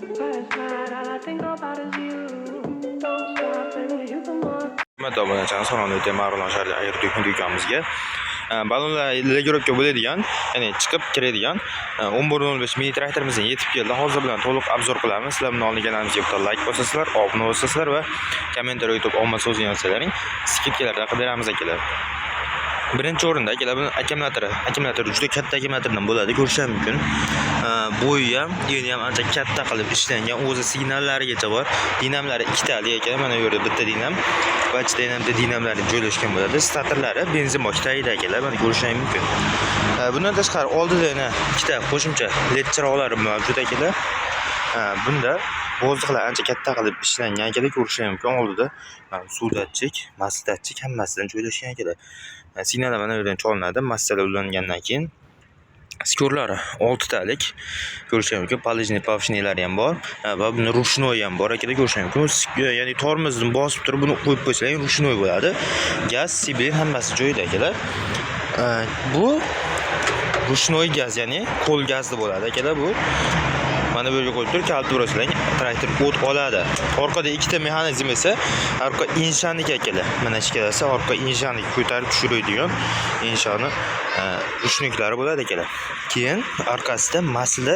Hurmatli obunachilar, salom alaykum. Marg'ilon shahrida Ayrto'kin do'konimizga balonlar legirovka bo'ladigan, ya'ni chiqib kiradigan 11:05 mini traktorimizdan yetib keldi. Hozir bilan to'liq obzor qilamiz. Sizlar bilan olingan kanalımizga bitta like bosasizlar, obuna bo'lsangizlar va kommentariy yutib omma so'zni yozsalaring, skidkalar haqida beramiz akalar. Birinchi o'rinda akalar buni akkumulyator juda katta akkumulyatordan bo'ladi, ko'rishingiz mumkin. Bo'yi ham, yeri ham ancha katta qilib ishlangan. O'zi signallarigacha bor. Dinamlari ikkitali ekan. Mana bu yerda bitta dinam va ichida ham bitta dinamlari joylashgan bo'ladi. Statorlari benzin bosh tagida akalar, mana ko'rishingiz mumkin. Bundan tashqari oldida yana ikkita qo'shimcha LED chiroqlari mavjud akalar. Bunda bo'ziqlar ancha katta qilib ishlangan akalar, ko'rishingiz mumkin. Oldida suv datchik, mast datchik hammasidan joylashgan akalar. Signallar mana bu yerdan cholinadi. Massalar ulangandan keyin skorlari 6 talik. Ko'rishingiz mumkin. Polojniy povshnilari ham bor va buni rushnoy ham bor akalar, ko'rishingiz mumkin. Ya'ni tormozni bosib turib buni qo'yib qo'ysang rushnoy bo'ladi. Gaz, sibil hammasi joyida akalar. Bu rushnoy gaz, ya'ni qo'l gazi bo'ladi akalar bu. Mana bu yerga qo'yib turib, kalta urasizlar, traktor o't oladi. Orqada ikkita mexanizm esa orqa inshaniki akalar. Mana ishkalasi orqa inshaniki ko'tarib tushiradigan inshoni rushniklari bo'ladi akalar. Keyin orqasida masla,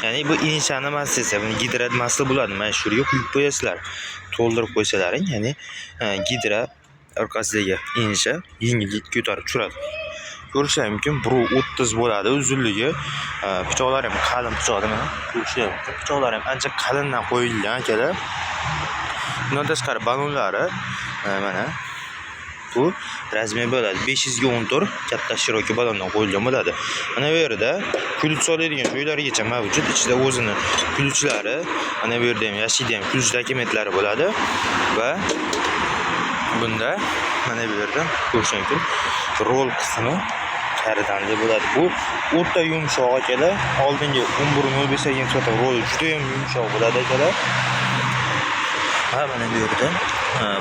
ya'ni bu inshani maslasi, buni gidrat masla bo'ladi. Mana shu yerga quyib qo'yasizlar. To'ldirib qo'ysalaring, ya'ni gidra orqasidagi insha yengillik ko'tarib tushiradi. Ko'rishingiz mumkin, 1.30 bo'ladi uzunligi. Pichoqlar ham qalin pichoqda, mana ko'rishingiz mumkin. Pichoqlar ham ancha qalindan qo'yilgan akalar. Bundan tashqari balonlari mana bu razmer bo'ladi. 514 katta shiroki balondan qo'yilgan bo'ladi. Mana bu yerda kulut soladigan joylarigacha mavjud. Ichida o'zini kulutchlari, mana bu yerda ham yashida ham kulut dokumentlari bo'ladi va bunda mana bu yerda ko'rishingiz mumkin, rol qismi karidanli bo'ladi. Bu o'ta yumshoq akalar. Oldingi 11:05 ga nisbatan rol juda ham yumshoq bo'ladi akalar. Mana bu yerda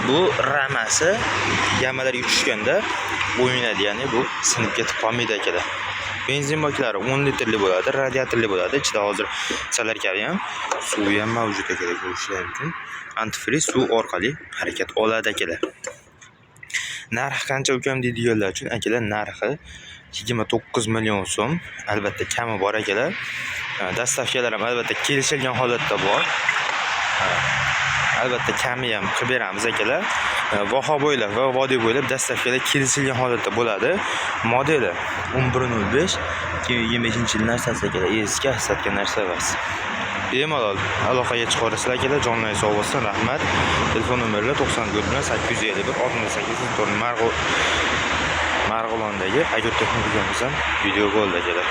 bu ramasi yamalarga tushganda o'ynadi, ya'ni bu sinib ketib qolmaydi akalar. Benzin baklari 10 litrli bo'ladi, radiatorli bo'ladi. Ichida hozir salar kabi ham suv ham mavjud akalar, ko'rishingiz mumkin. Antifriz suv orqali harakat oladi akalar. Narxi qancha ukam deydiganlar uchun akalar, narxi 29 million so'm. Albatta kami bor akalar. Dastavkalar ham albatta kelishilgan holatda bor. Albatta kami ham qilib beramiz akalar. Voha bo'ylab va vodiy bo'ylab dastavkalar kelishilgan holatda bo'ladi. Modeli 11:05 2025-yil narsasi akalar. Eski asatga narsa emas. Bemalol aloqaga chiqarasizlar akalar. Jonlaringiz sog' bo'lsin. Rahmat. Telefon nomerlar 94 851 68 Marg'ilondagi Ayrto'kin do'konimizdan video bo'ldi akalar.